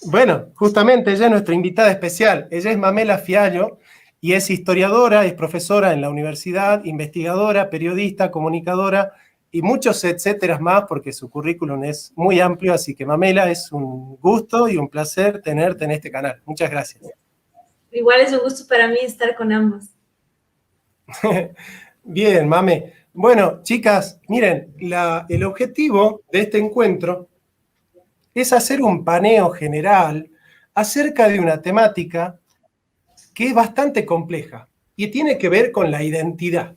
Bueno, justamente ella es nuestra invitada especial. Ella es Mamela Fiallo y es historiadora, es profesora en la universidad, investigadora, periodista, comunicadora y muchos etcéteras más porque su currículum es muy amplio. Así que Mamela, es un gusto y un placer tenerte en este canal. Muchas gracias. Igual es un gusto para mí estar con ambos. Bien, Mame. Bueno, chicas, miren, el objetivo de este encuentro es hacer un paneo general acerca de una temática que es bastante compleja y tiene que ver con la identidad.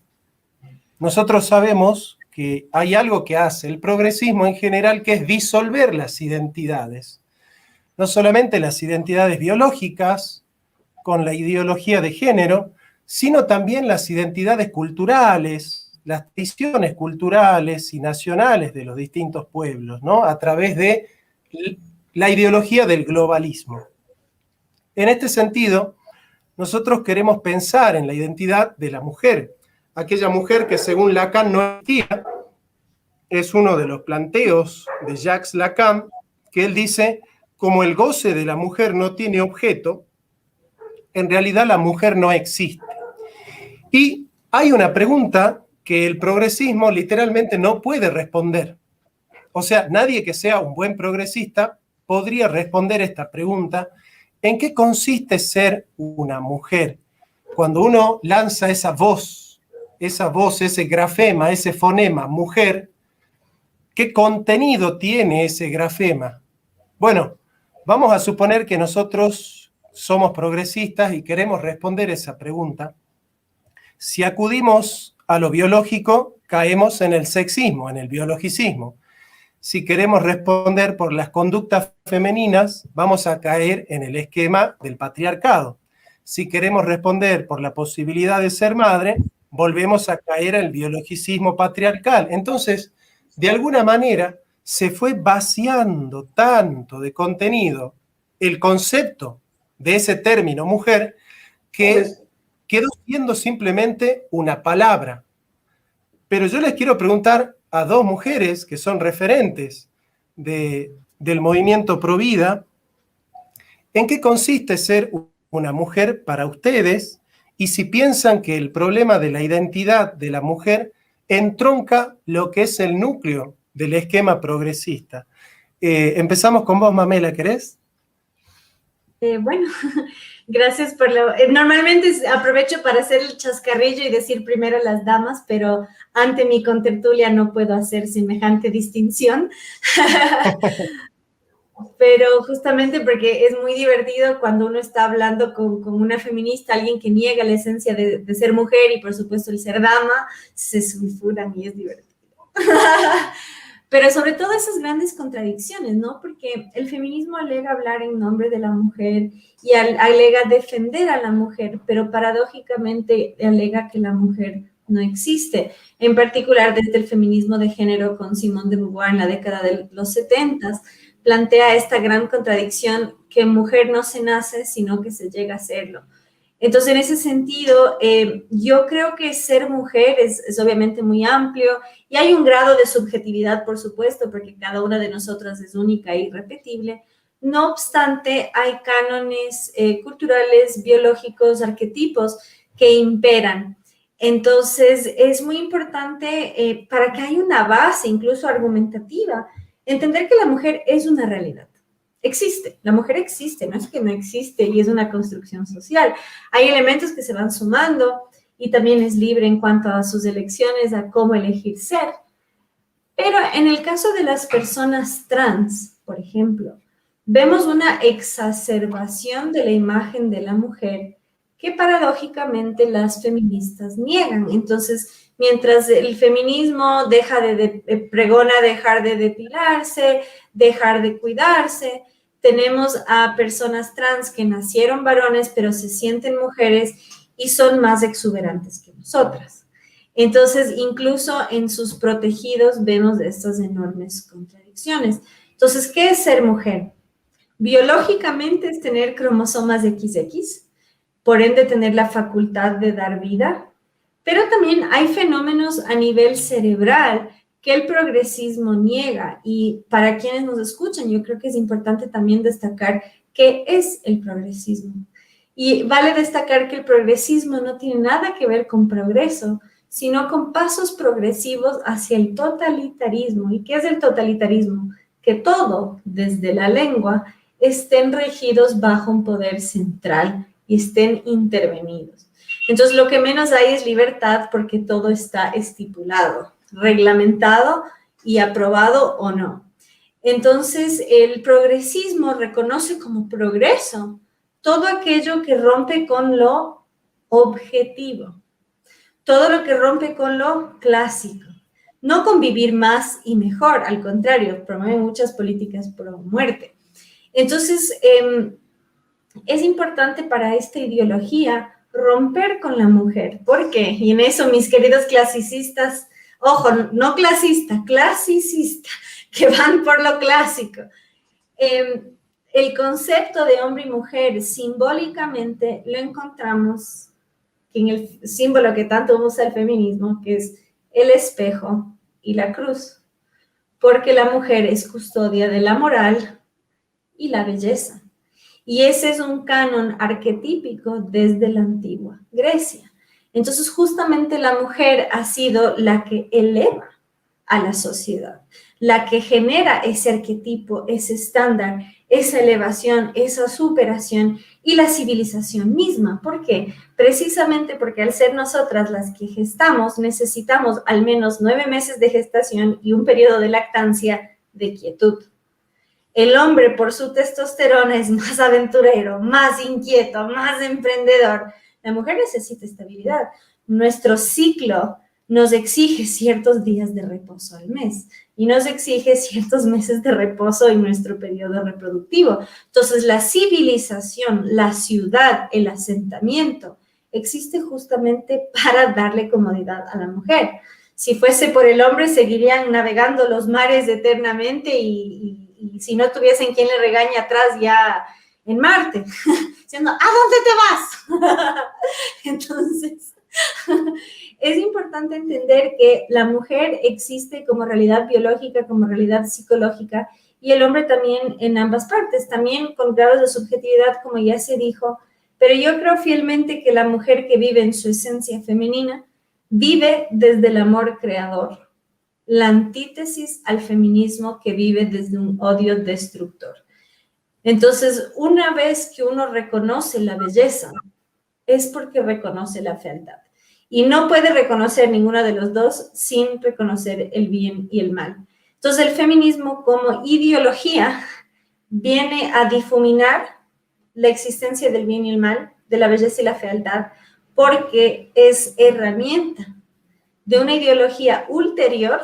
Nosotros sabemos que hay algo que hace el progresismo en general, que es disolver las identidades. No solamente las identidades biológicas, con la ideología de género, sino también las identidades culturales, las tradiciones culturales y nacionales de los distintos pueblos, ¿no? A través de la ideología del globalismo. En este sentido, nosotros queremos pensar en la identidad de la mujer, aquella mujer que según Lacan no existía. Es uno de los planteos de Jacques Lacan, que él dice, como el goce de la mujer no tiene objeto, en realidad la mujer no existe. Y hay una pregunta que el progresismo literalmente no puede responder. O sea, nadie que sea un buen progresista podría responder esta pregunta: ¿en qué consiste ser una mujer? Cuando uno lanza esa voz, ese grafema, ese fonema, mujer, ¿qué contenido tiene ese grafema? Bueno, vamos a suponer que nosotros somos progresistas y queremos responder esa pregunta. Si acudimos a lo biológico, caemos en el sexismo, en el biologicismo. Si queremos responder por las conductas femeninas, vamos a caer en el esquema del patriarcado. Si queremos responder por la posibilidad de ser madre, volvemos a caer en el biologicismo patriarcal. Entonces, de alguna manera, se fue vaciando tanto de contenido el concepto de ese término mujer que quedó siendo simplemente una palabra. Pero yo les quiero preguntar a dos mujeres que son referentes del movimiento Provida, ¿en qué consiste ser una mujer para ustedes? Y si piensan que el problema de la identidad de la mujer entronca lo que es el núcleo del esquema progresista. Empezamos con vos, Mamela, ¿querés? Bueno, gracias por lo... normalmente aprovecho para hacer el chascarrillo y decir primero las damas, pero ante mi contertulia no puedo hacer semejante distinción. Pero justamente porque es muy divertido cuando uno está hablando con una feminista, alguien que niega la esencia de ser mujer y por supuesto el ser dama, se sulfuran y es divertido. Pero sobre todo esas grandes contradicciones, ¿no? Porque el feminismo alega hablar en nombre de la mujer y alega defender a la mujer, pero paradójicamente alega que la mujer no existe. En particular desde el feminismo de género con Simone de Beauvoir en la década de los 70, plantea esta gran contradicción que mujer no se nace, sino que se llega a serlo. Entonces, en ese sentido, yo creo que ser mujer es obviamente muy amplio y hay un grado de subjetividad, por supuesto, porque cada una de nosotras es única e irrepetible. No obstante, hay cánones culturales, biológicos, arquetipos que imperan. Entonces, es muy importante para que haya una base, incluso argumentativa, entender que la mujer es una realidad. Existe, la mujer existe, no es que no existe y es una construcción social. Hay elementos que se van sumando y también es libre en cuanto a sus elecciones, a cómo elegir ser. Pero en el caso de las personas trans, por ejemplo, vemos una exacerbación de la imagen de la mujer que paradójicamente las feministas niegan. Entonces, mientras el feminismo pregona dejar de depilarse, dejar de cuidarse, tenemos a personas trans que nacieron varones, pero se sienten mujeres y son más exuberantes que nosotras. Entonces, incluso en sus protegidos vemos estas enormes contradicciones. Entonces, ¿qué es ser mujer? Biológicamente es tener cromosomas XX, por ende tener la facultad de dar vida, pero también hay fenómenos a nivel cerebral que el progresismo niega. Y para quienes nos escuchan, yo creo que es importante también destacar qué es el progresismo. Y vale destacar que el progresismo no tiene nada que ver con progreso, sino con pasos progresivos hacia el totalitarismo. ¿Y qué es el totalitarismo? Que todo, desde la lengua, estén regidos bajo un poder central y estén intervenidos. Entonces, lo que menos hay es libertad porque todo está estipulado, reglamentado y aprobado o no. Entonces, el progresismo reconoce como progreso todo aquello que rompe con lo objetivo, todo lo que rompe con lo clásico. No con vivir más y mejor, al contrario, promueve muchas políticas pro muerte. Entonces, es importante para esta ideología romper con la mujer. ¿Por qué? Y en eso, mis queridos clasicistas, ojo, no clasista, clasicista, que van por lo clásico. El concepto de hombre y mujer simbólicamente lo encontramos en el símbolo que tanto usa el feminismo, que es el espejo y la cruz, porque la mujer es custodia de la moral y la belleza. Y ese es un canon arquetípico desde la antigua Grecia. Entonces, justamente la mujer ha sido la que eleva a la sociedad, la que genera ese arquetipo, ese estándar, esa elevación, esa superación y la civilización misma. ¿Por qué? Precisamente porque al ser nosotras las que gestamos, necesitamos al menos 9 meses de gestación y un periodo de lactancia de quietud. El hombre, por su testosterona, es más aventurero, más inquieto, más emprendedor. La mujer necesita estabilidad. Nuestro ciclo nos exige ciertos días de reposo al mes y nos exige ciertos meses de reposo en nuestro periodo reproductivo. Entonces, la civilización, la ciudad, el asentamiento, existe justamente para darle comodidad a la mujer. Si fuese por el hombre, seguirían navegando los mares eternamente y si no tuviesen quien le regañe atrás ya en Marte, diciendo, ¿a dónde te vas? Entonces, es importante entender que la mujer existe como realidad biológica, como realidad psicológica, y el hombre también en ambas partes, también con grados de subjetividad, como ya se dijo, pero yo creo fielmente que la mujer que vive en su esencia femenina vive desde el amor creador, la antítesis al feminismo que vive desde un odio destructor. Entonces, una vez que uno reconoce la belleza, es porque reconoce la fealdad. Y no puede reconocer ninguno de los dos sin reconocer el bien y el mal. Entonces, el feminismo como ideología viene a difuminar la existencia del bien y el mal, de la belleza y la fealdad, porque es herramienta de una ideología ulterior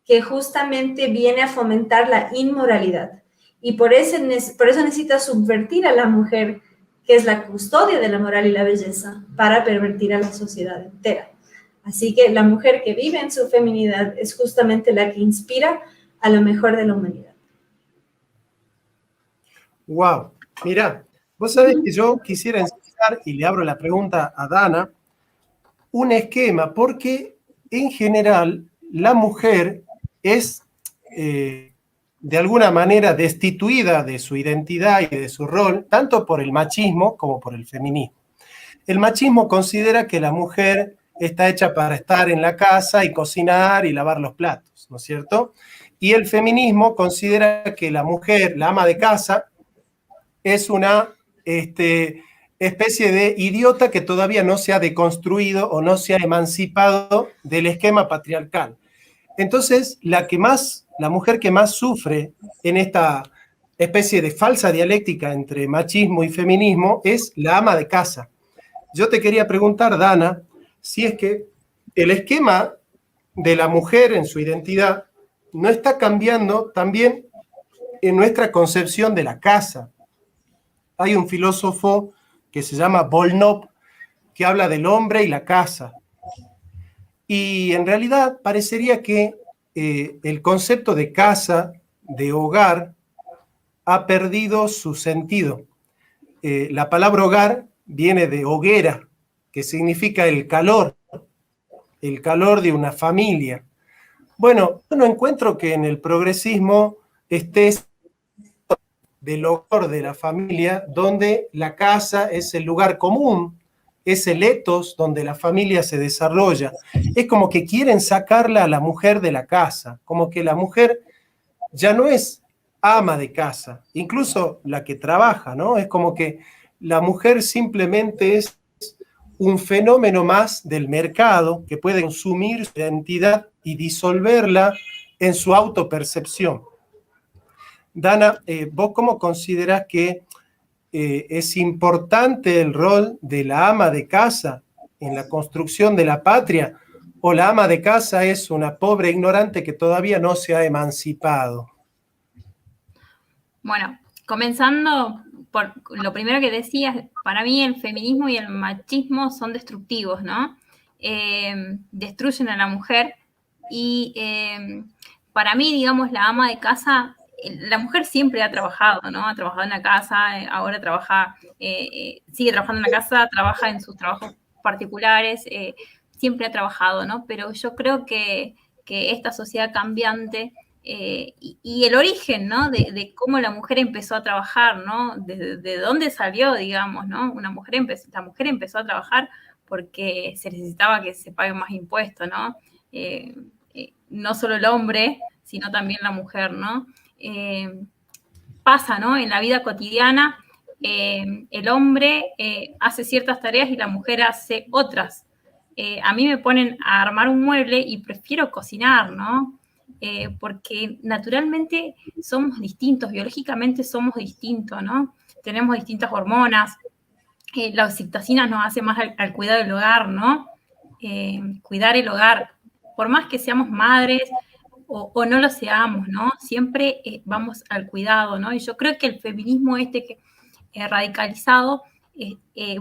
que justamente viene a fomentar la inmoralidad. Y por eso necesita subvertir a la mujer, que es la custodia de la moral y la belleza, para pervertir a la sociedad entera. Así que la mujer que vive en su feminidad es justamente la que inspira a lo mejor de la humanidad. Wow, mira, vos sabés que yo quisiera enseñar, y le abro la pregunta a Dana, un esquema, porque en general la mujer es de alguna manera destituida de su identidad y de su rol, tanto por el machismo como por el feminismo. El machismo considera que la mujer está hecha para estar en la casa y cocinar y lavar los platos, ¿no es cierto? Y el feminismo considera que la mujer, la ama de casa, es una especie de idiota que todavía no se ha deconstruido o no se ha emancipado del esquema patriarcal. Entonces, la mujer que más sufre en esta especie de falsa dialéctica entre machismo y feminismo es la ama de casa. Yo te quería preguntar, Dana, si es que el esquema de la mujer en su identidad no está cambiando también en nuestra concepción de la casa. Hay un filósofo que se llama Volnov que habla del hombre y la casa. Y en realidad parecería que el concepto de casa, de hogar, ha perdido su sentido. La palabra hogar viene de hoguera, que significa el calor de una familia. Bueno, yo no encuentro que en el progresismo esté del hogar de la familia, donde la casa es el lugar común, es el etos donde la familia se desarrolla. Es como que quieren sacarla a la mujer de la casa, como que la mujer ya no es ama de casa, incluso la que trabaja, ¿no? Es como que la mujer simplemente es un fenómeno más del mercado que puede consumir su identidad y disolverla en su autopercepción. Dana, ¿vos cómo considerás que es importante el rol de la ama de casa en la construcción de la patria? ¿O la ama de casa es una pobre ignorante que todavía no se ha emancipado? Bueno, comenzando por lo primero que decías, para mí el feminismo y el machismo son destructivos, ¿no? Destruyen a la mujer y para mí, digamos, la ama de casa, la mujer siempre ha trabajado, ¿no? Ha trabajado en la casa, ahora trabaja, sigue trabajando en la casa, trabaja en sus trabajos particulares, siempre ha trabajado, ¿no? Pero yo creo que esta sociedad cambiante y el origen, ¿no? De cómo la mujer empezó a trabajar, ¿no? De dónde salió, digamos, ¿no? La mujer empezó a trabajar porque se necesitaba que se paguen más impuestos, ¿no? No solo el hombre, sino también la mujer, ¿no? Pasa, ¿no? En la vida cotidiana, el hombre hace ciertas tareas y la mujer hace otras. A mí me ponen a armar un mueble y prefiero cocinar, ¿no? Porque naturalmente somos distintos, biológicamente somos distintos, ¿no? Tenemos distintas hormonas, la oxitocina nos hace más al cuidado del hogar, ¿no? Cuidar el hogar, por más que seamos madres o no lo seamos, ¿no? Siempre vamos al cuidado, ¿no? Y yo creo que el feminismo que radicalizado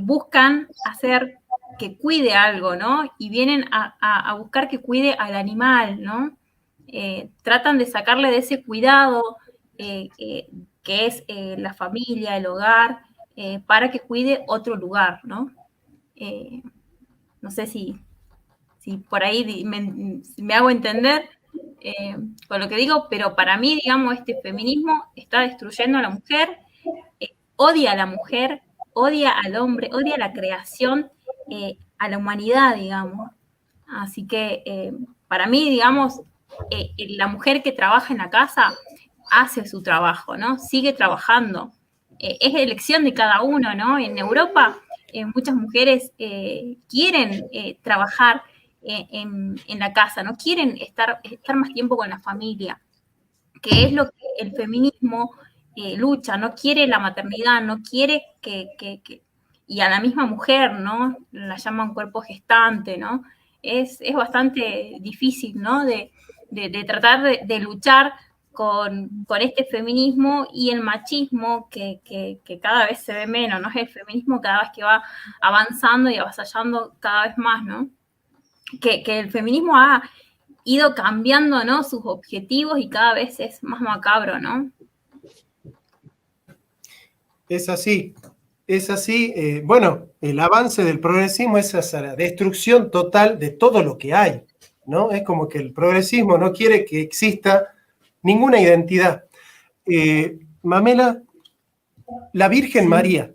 buscan hacer que cuide algo, ¿no? Y vienen a buscar que cuide al animal, ¿no? Tratan de sacarle de ese cuidado que es la familia, el hogar, para que cuide otro lugar, ¿no? No sé si por ahí me hago entender con lo que digo, pero para mí, digamos, este feminismo está destruyendo a la mujer, odia a la mujer, odia al hombre, odia la creación, a la humanidad, digamos. Así que para mí, digamos, la mujer que trabaja en la casa hace su trabajo, ¿no? Sigue trabajando. Es elección de cada uno, ¿no? En Europa muchas mujeres quieren trabajar en la casa, no quieren estar más tiempo con la familia, que es lo que el feminismo lucha, no quiere la maternidad, no quiere y a la misma mujer, ¿no? La llaman cuerpo gestante, ¿no? Es bastante difícil, ¿no? De tratar de luchar con este feminismo y el machismo que cada vez se ve menos, ¿no? Es el feminismo cada vez que va avanzando y avasallando cada vez más, ¿no? Que el feminismo ha ido cambiando, ¿no? Sus objetivos y cada vez es más macabro, ¿no? Es así. Es así. Bueno, el avance del progresismo es hacia la destrucción total de todo lo que hay, ¿no? Es como que el progresismo no quiere que exista ninguna identidad. Mamela, la Virgen María.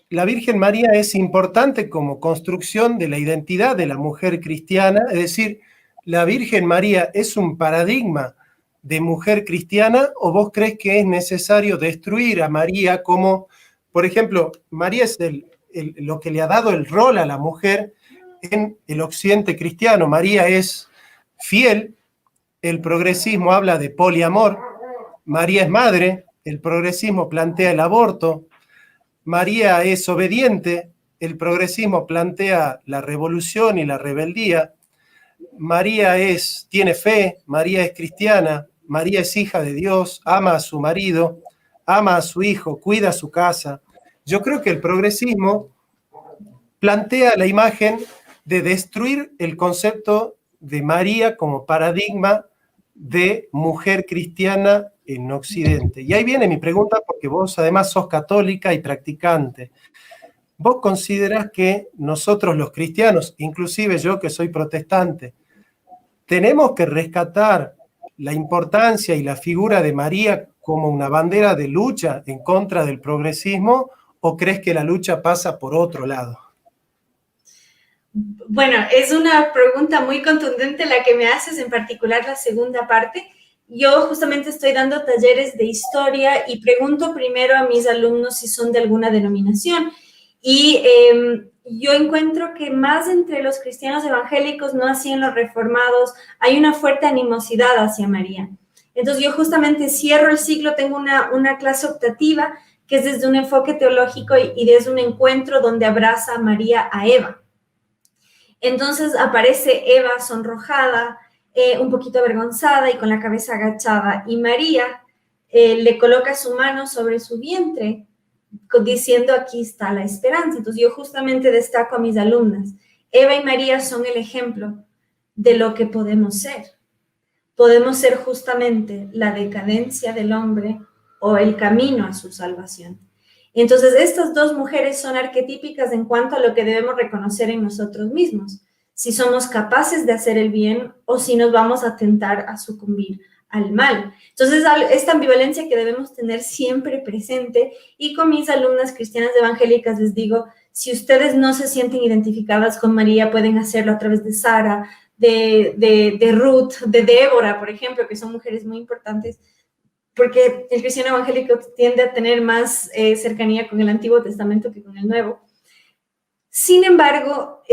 La Virgen María es importante como construcción de la identidad de la mujer cristiana, es decir, ¿la Virgen María es un paradigma de mujer cristiana o vos crees que es necesario destruir a María como, por ejemplo, María es lo que le ha dado el rol a la mujer en el occidente cristiano? María es fiel, el progresismo habla de poliamor, María es madre, el progresismo plantea el aborto, María es obediente, el progresismo plantea la revolución y la rebeldía, María tiene fe, María es cristiana, María es hija de Dios, ama a su marido, ama a su hijo, cuida su casa. Yo creo que el progresismo plantea la imagen de destruir el concepto de María como paradigma de mujer cristiana en Occidente. Y ahí viene mi pregunta, porque vos además sos católica y practicante. ¿Vos considerás que nosotros los cristianos, inclusive yo que soy protestante, ¿tenemos que rescatar la importancia y la figura de María como una bandera de lucha en contra del progresismo, o crees que la lucha pasa por otro lado? Bueno, es una pregunta muy contundente la que me haces, en particular la segunda parte. Yo justamente estoy dando talleres de historia y pregunto primero a mis alumnos si son de alguna denominación. Y yo encuentro que más entre los cristianos evangélicos, no así en los reformados, hay una fuerte animosidad hacia María. Entonces yo justamente cierro el ciclo, tengo una clase optativa que es desde un enfoque teológico y desde un encuentro donde abraza a María a Eva. Entonces aparece Eva sonrojada, un poquito avergonzada y con la cabeza agachada, y María le coloca su mano sobre su vientre, diciendo, aquí está la esperanza. Entonces yo justamente destaco a mis alumnas. Eva y María son el ejemplo de lo que podemos ser. Podemos ser justamente la decadencia del hombre o el camino a su salvación. Entonces, estas dos mujeres son arquetípicas en cuanto a lo que debemos reconocer en nosotros mismos, si somos capaces de hacer el bien o si nos vamos a tentar a sucumbir al mal. Entonces, esta ambivalencia que debemos tener siempre presente, y con mis alumnas cristianas evangélicas les digo, si ustedes no se sienten identificadas con María, pueden hacerlo a través de Sara, de Ruth, de Débora, por ejemplo, que son mujeres muy importantes, porque el cristiano evangélico tiende a tener más cercanía con el Antiguo Testamento que con el Nuevo. Sin embargo,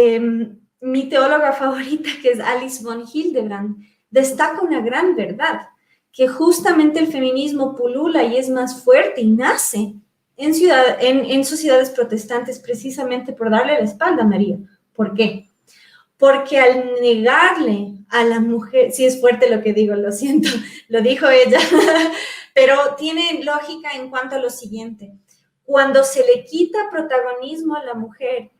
mi teóloga favorita, que es Alice von Hildebrand, destaca una gran verdad, que justamente el feminismo pulula y es más fuerte y nace en sociedades protestantes precisamente por darle la espalda a María. ¿Por qué? Porque al negarle a la mujer, sí es fuerte lo que digo, lo siento, lo dijo ella, pero tiene lógica en cuanto a lo siguiente. Cuando se le quita protagonismo a la mujer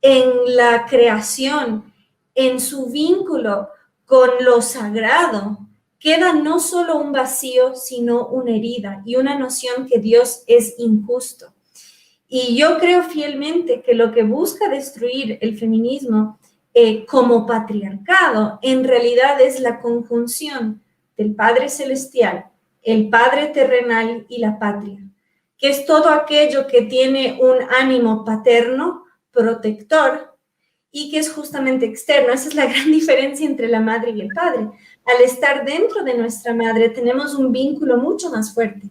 en la creación, en su vínculo con lo sagrado, queda no solo un vacío, sino una herida y una noción que Dios es injusto. Y yo creo fielmente que lo que busca destruir el feminismo como patriarcado, en realidad es la conjunción del Padre Celestial, el Padre terrenal y la patria, que es todo aquello que tiene un ánimo paterno, protector, y que es justamente externo. Esa es la gran diferencia entre la madre y el padre. Al estar dentro de nuestra madre, tenemos un vínculo mucho más fuerte.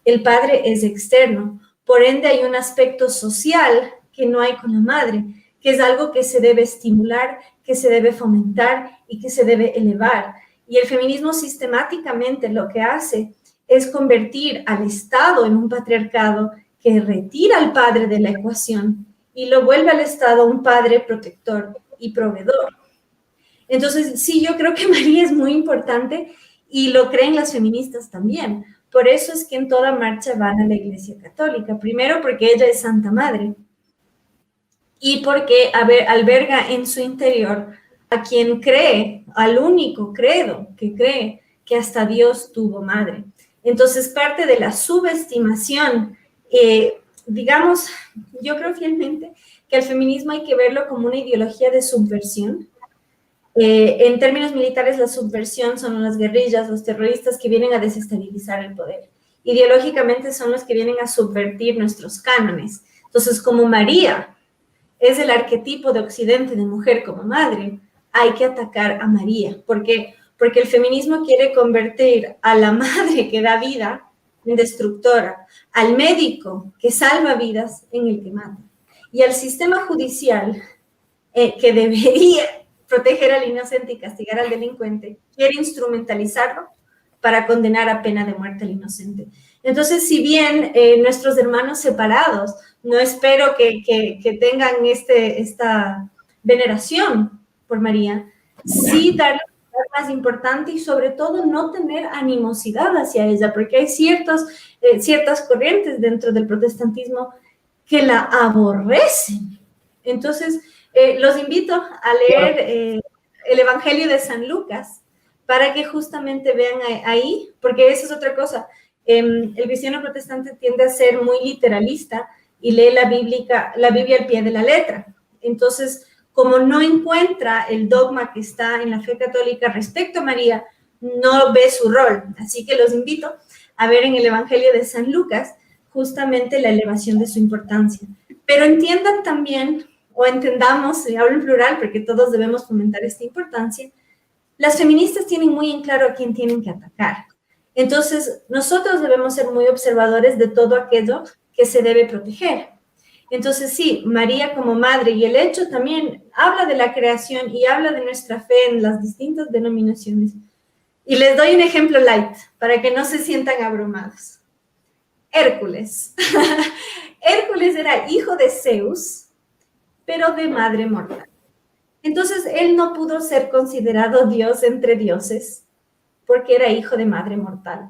El padre es externo, por ende hay un aspecto social que no hay con la madre, que es algo que se debe estimular, que se debe fomentar y que se debe elevar. Y el feminismo sistemáticamente lo que hace es convertir al Estado en un patriarcado que retira al padre de la ecuación y lo vuelve al Estado un padre protector y proveedor. Entonces, sí, yo creo que María es muy importante y lo creen las feministas también. Por eso es que en toda marcha van a la Iglesia Católica. Primero porque ella es Santa Madre, y porque alberga en su interior a quien cree, al único credo que cree que hasta Dios tuvo madre. Entonces, parte de la subestimación, digamos, yo creo fielmente que el feminismo hay que verlo como una ideología de subversión. En términos militares, la subversión son las guerrillas, los terroristas que vienen a desestabilizar el poder. Ideológicamente son los que vienen a subvertir nuestros cánones. Entonces, como María es el arquetipo de Occidente de mujer como madre, hay que atacar a María. ¿Por qué? Porque el feminismo quiere convertir a la madre que da vida en destructora, al médico que salva vidas en el que mata, y al sistema judicial que debería proteger al inocente y castigar al delincuente, quiere instrumentalizarlo para condenar a pena de muerte al inocente. Entonces, si bien nuestros hermanos separados, no espero que tengan esta veneración por María, sí darle un lugar más importante y sobre todo no tener animosidad hacia ella, porque hay ciertas corrientes dentro del protestantismo que la aborrecen. Entonces, los invito a leer el Evangelio de San Lucas para que justamente vean ahí, porque esa es otra cosa. El cristiano protestante tiende a ser muy literalista y lee la Biblia al pie de la letra. Entonces, como no encuentra el dogma que está en la fe católica respecto a María, no ve su rol. Así que los invito a ver en el Evangelio de San Lucas justamente la elevación de su importancia. Pero entiendan también, o entendamos, y hablo en plural porque todos debemos fomentar esta importancia, las feministas tienen muy en claro a quién tienen que atacar. Entonces, nosotros debemos ser muy observadores de todo aquello que se debe proteger. Entonces, sí, María como madre, y el hecho también habla de la creación y habla de nuestra fe en las distintas denominaciones. Y les doy un ejemplo light, para que no se sientan abrumados. Hércules. Hércules era hijo de Zeus, pero de madre mortal. Entonces, él no pudo ser considerado Dios entre dioses, porque era hijo de madre mortal.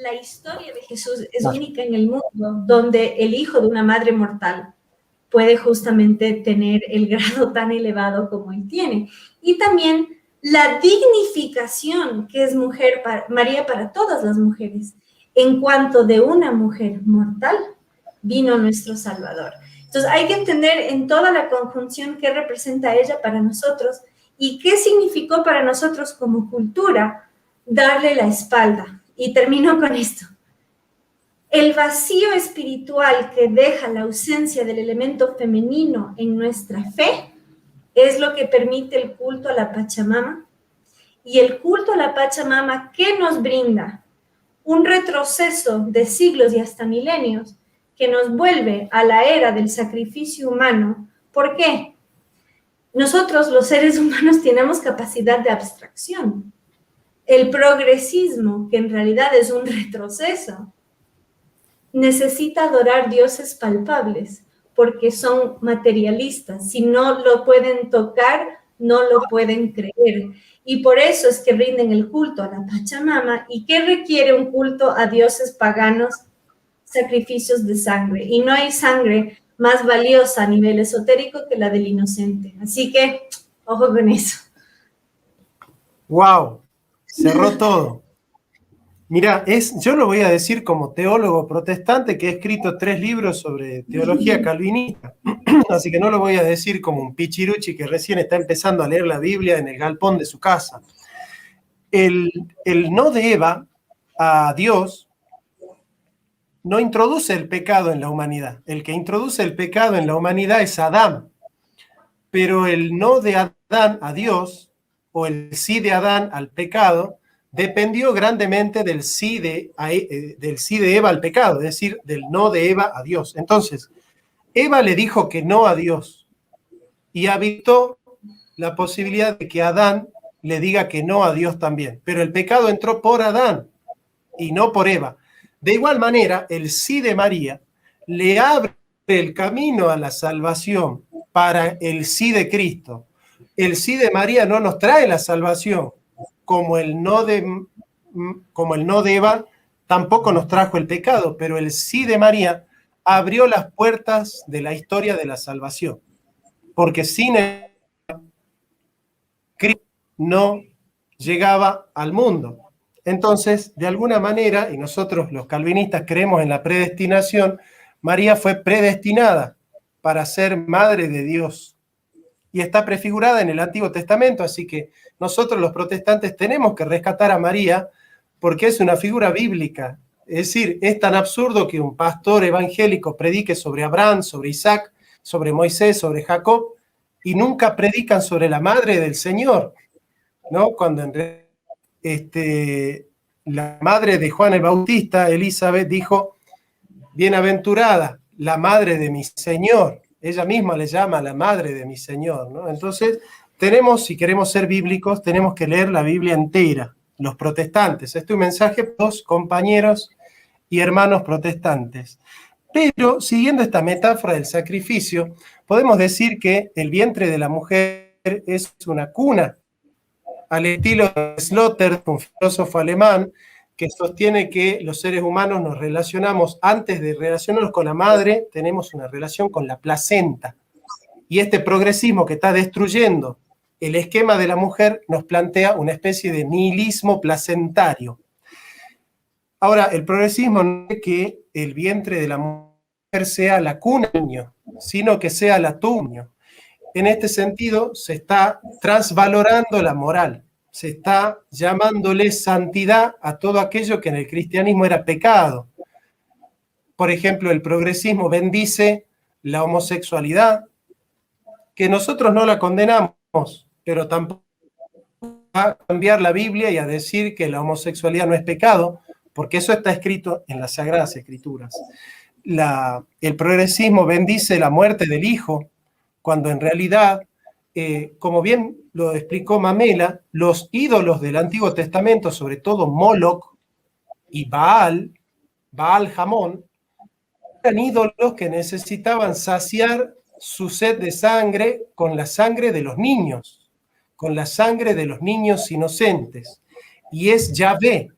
La historia de Jesús es única en el mundo, donde el hijo de una madre mortal puede justamente tener el grado tan elevado como él tiene. Y también la dignificación que es María para todas las mujeres. En cuanto de una mujer mortal vino nuestro Salvador. Entonces hay que entender en toda la conjunción qué representa ella para nosotros y qué significó para nosotros como cultura darle la espalda. Y termino con esto. El vacío espiritual que deja la ausencia del elemento femenino en nuestra fe es lo que permite el culto a la Pachamama. Y el culto a la Pachamama, ¿qué nos brinda? Un retroceso de siglos y hasta milenios que nos vuelve a la era del sacrificio humano. ¿Por qué? Nosotros, los seres humanos, tenemos capacidad de abstracción. El progresismo, que en realidad es un retroceso, necesita adorar dioses palpables porque son materialistas. Si no lo pueden tocar, no lo pueden creer. Y por eso es que rinden el culto a la Pachamama. ¿Y qué requiere un culto a dioses paganos? Sacrificios de sangre. Y no hay sangre más valiosa a nivel esotérico que la del inocente. Así que, ojo con eso. ¡Wow! Cerró todo. Mira, yo lo voy a decir como teólogo protestante que he escrito 3 libros sobre teología calvinista, así que no lo voy a decir como un pichiruchi que recién está empezando a leer la Biblia en el galpón de su casa. El no de Eva a Dios no introduce el pecado en la humanidad. El que introduce el pecado en la humanidad es Adán, pero el no de Adán a Dios o el sí de Adán al pecado dependió grandemente del sí de Eva al pecado, es decir, del no de Eva a Dios. Entonces, Eva le dijo que no a Dios y habitó la posibilidad de que Adán le diga que no a Dios también. Pero el pecado entró por Adán y no por Eva. De igual manera, el sí de María le abre el camino a la salvación para el sí de Cristo. El sí de María no nos trae la salvación, como el no de Eva tampoco nos trajo el pecado, pero el sí de María abrió las puertas de la historia de la salvación, porque sin él, Cristo no llegaba al mundo. Entonces, de alguna manera, y nosotros los calvinistas creemos en la predestinación, María fue predestinada para ser madre de Dios y está prefigurada en el Antiguo Testamento, así que nosotros los protestantes tenemos que rescatar a María porque es una figura bíblica. Es decir, es tan absurdo que un pastor evangélico predique sobre Abraham, sobre Isaac, sobre Moisés, sobre Jacob, y nunca predican sobre la madre del Señor, ¿no? Cuando en realidad la madre de Juan el Bautista, Elizabeth, dijo, bienaventurada, la madre de mi Señor. Ella misma le llama la madre de mi Señor, ¿no? Entonces, si queremos ser bíblicos, tenemos que leer la Biblia entera, los protestantes. Este es un mensaje para los compañeros y hermanos protestantes. Pero, siguiendo esta metáfora del sacrificio, podemos decir que el vientre de la mujer es una cuna, al estilo de Sloterdijk, un filósofo alemán, que sostiene que los seres humanos nos relacionamos, antes de relacionarnos con la madre, tenemos una relación con la placenta. Y este progresismo que está destruyendo el esquema de la mujer nos plantea una especie de nihilismo placentario. Ahora, el progresismo no es que el vientre de la mujer sea la cuna del niño, sino que sea la tumba. en este sentido se está transvalorando la moral, se está llamándole santidad a todo aquello que en el cristianismo era pecado. Por ejemplo, el progresismo bendice la homosexualidad, que nosotros no la condenamos, pero tampoco va a cambiar la Biblia y a decir que la homosexualidad no es pecado, porque eso está escrito en las Sagradas Escrituras. El progresismo bendice la muerte del hijo, cuando en realidad, como bien lo explicó Mamela, los ídolos del Antiguo Testamento, sobre todo Moloch y Baal Jamón, eran ídolos que necesitaban saciar su sed de sangre con la sangre de los niños, con la sangre de los niños inocentes. Y es Yahvé,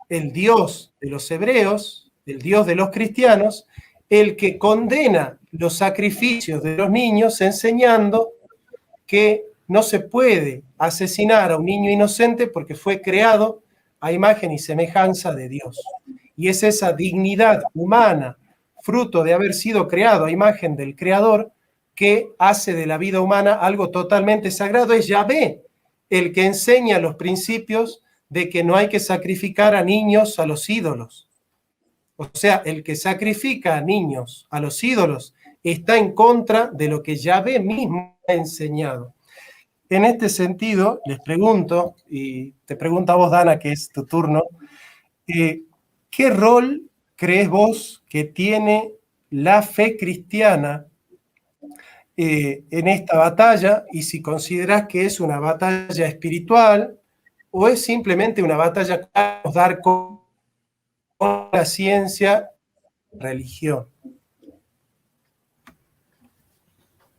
el Dios de los hebreos, el Dios de los cristianos, el que condena los sacrificios de los niños, enseñando que no se puede asesinar a un niño inocente porque fue creado a imagen y semejanza de Dios. Y es esa dignidad humana, fruto de haber sido creado a imagen del Creador, que hace de la vida humana algo totalmente sagrado. Es Yahvé el que enseña los principios de que no hay que sacrificar a niños a los ídolos. O sea, el que sacrifica a niños a los ídolos está en contra de lo que Yahvé mismo ha enseñado. En este sentido, les pregunto, y te pregunto a vos, Dana, que es tu turno, ¿qué rol crees vos que tiene la fe cristiana en esta batalla? Y si considerás que es una batalla espiritual o es simplemente una batalla que podemos dar con la ciencia, religión.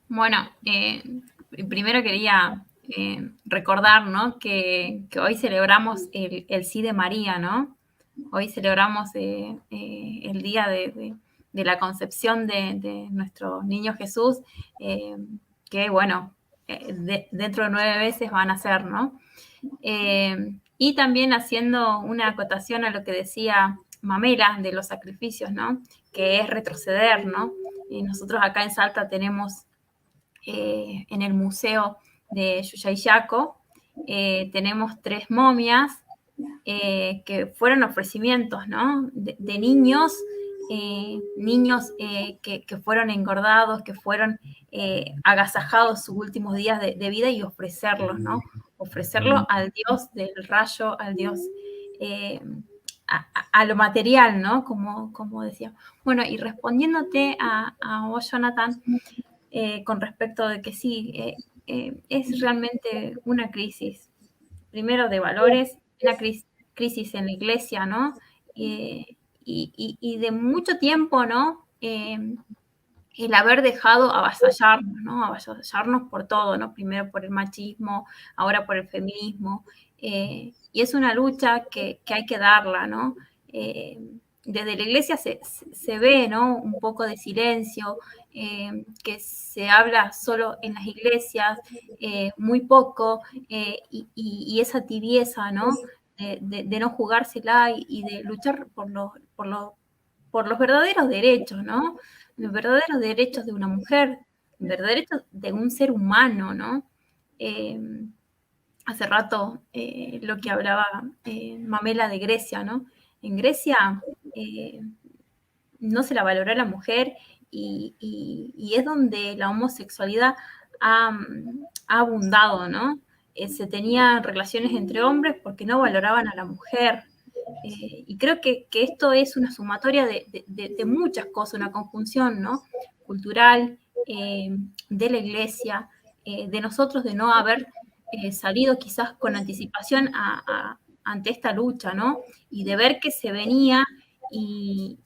Bueno, primero quería recordar, ¿no? que hoy celebramos el sí de María, ¿no? Hoy celebramos el día de la concepción de nuestro niño Jesús, que bueno, dentro de 9 meses van a ser, ¿no? Y también haciendo una acotación a lo que decía Mamela de los sacrificios, ¿no? Que es retroceder, ¿no? Y nosotros acá en Salta tenemos en el museo de Yuyayaco, tenemos 3 momias que fueron ofrecimientos, ¿no? De niños, niños que fueron engordados, que fueron agasajados sus últimos días de vida y ofrecerlos, ¿no? Ofrecerlo al Dios del rayo, al Dios a lo material, ¿no? Como decía. Bueno, y respondiéndote a vos, Jonathan, con respecto de que sí, es realmente una crisis, primero de valores, una crisis en la iglesia, ¿no? Y de mucho tiempo, ¿no? El haber dejado avasallarnos, ¿no? Avasallarnos por todo, ¿no? Primero por el machismo, ahora por el feminismo. Y es una lucha que hay que darla, ¿no? Desde la iglesia se ve, ¿no? Un poco de silencio, que se habla solo en las iglesias, muy poco, y esa tibieza, ¿no? De no jugársela y de luchar por los verdaderos derechos, ¿no? Los verdaderos derechos de una mujer, los verdaderos derechos de un ser humano, ¿no? Hace rato lo que hablaba Mamela de Grecia, ¿no? En Grecia no se la valoró a la mujer y es donde la homosexualidad ha abundado, ¿no? Se tenían relaciones entre hombres porque no valoraban a la mujer. Y creo que esto es una sumatoria de muchas cosas, una conjunción, ¿no? Cultural, de la iglesia, de nosotros de no haber salido quizás con anticipación ante esta lucha, ¿no? Y de ver que se venía y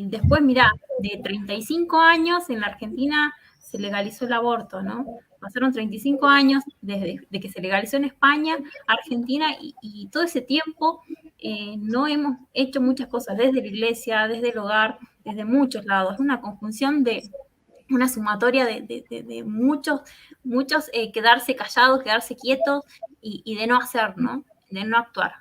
después, mirá, de 35 años en la Argentina se legalizó el aborto, ¿no? Pasaron 35 años desde que se legalizó en España, Argentina, y todo ese tiempo no hemos hecho muchas cosas desde la iglesia, desde el hogar, desde muchos lados. Es una conjunción de una sumatoria de muchos quedarse callados, quedarse quietos y de no hacer, ¿no? De no actuar.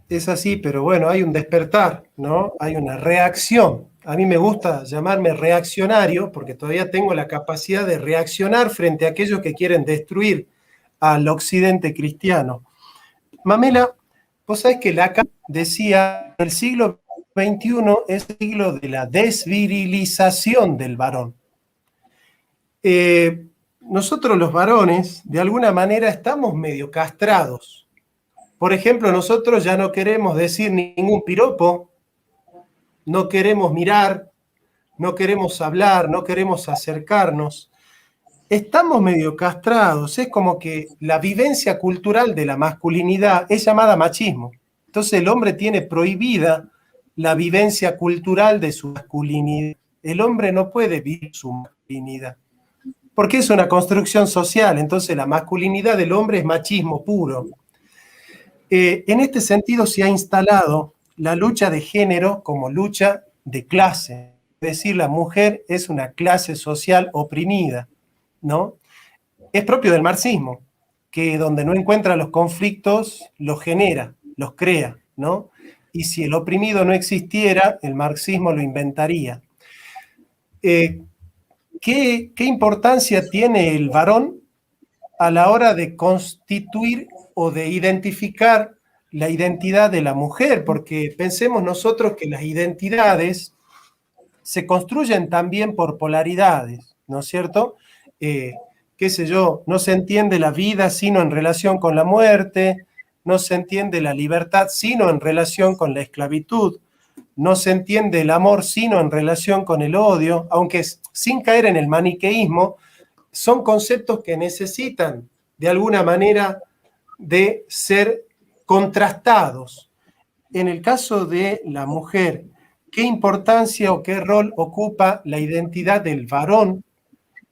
es así, pero bueno, hay un despertar, ¿no? Hay una reacción. A mí me gusta llamarme reaccionario porque todavía tengo la capacidad de reaccionar frente a aquellos que quieren destruir al occidente cristiano. Mamela, vos sabés que Lacan decía que el siglo XXI es el siglo de la desvirilización del varón. Nosotros los varones, de alguna manera, estamos medio castrados. Por ejemplo, nosotros ya no queremos decir ningún piropo, no queremos mirar, no queremos hablar, no queremos acercarnos. Estamos medio castrados, es como que la vivencia cultural de la masculinidad es llamada machismo. Entonces el hombre tiene prohibida la vivencia cultural de su masculinidad. El hombre no puede vivir su masculinidad, porque es una construcción social, entonces la masculinidad del hombre es machismo puro. En este sentido se ha instalado la lucha de género como lucha de clase, es decir, la mujer es una clase social oprimida, ¿no? Es propio del marxismo, que donde no encuentra los conflictos, los genera, los crea, ¿no? Y si el oprimido no existiera, el marxismo lo inventaría. ¿Qué importancia tiene el varón a la hora de constituir o de identificar la identidad de la mujer? Porque pensemos nosotros que las identidades se construyen también por polaridades, ¿no es cierto? Qué sé yo, no se entiende la vida sino en relación con la muerte, no se entiende la libertad sino en relación con la esclavitud, no se entiende el amor sino en relación con el odio, aunque sin caer en el maniqueísmo, son conceptos que necesitan de alguna manera de ser contrastados. En el caso de la mujer, ¿qué importancia o qué rol ocupa la identidad del varón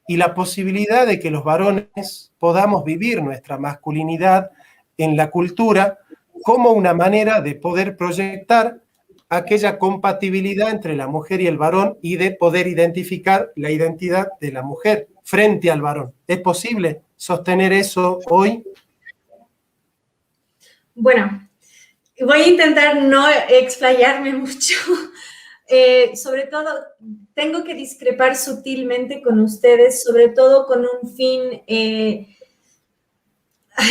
y la posibilidad de que los varones podamos vivir nuestra masculinidad en la cultura como una manera de poder proyectar aquella compatibilidad entre la mujer y el varón y de poder identificar la identidad de la mujer frente al varón? ¿Es posible sostener eso hoy? Bueno, voy a intentar no explayarme mucho. Sobre todo, tengo que discrepar sutilmente con ustedes, sobre todo con un fin,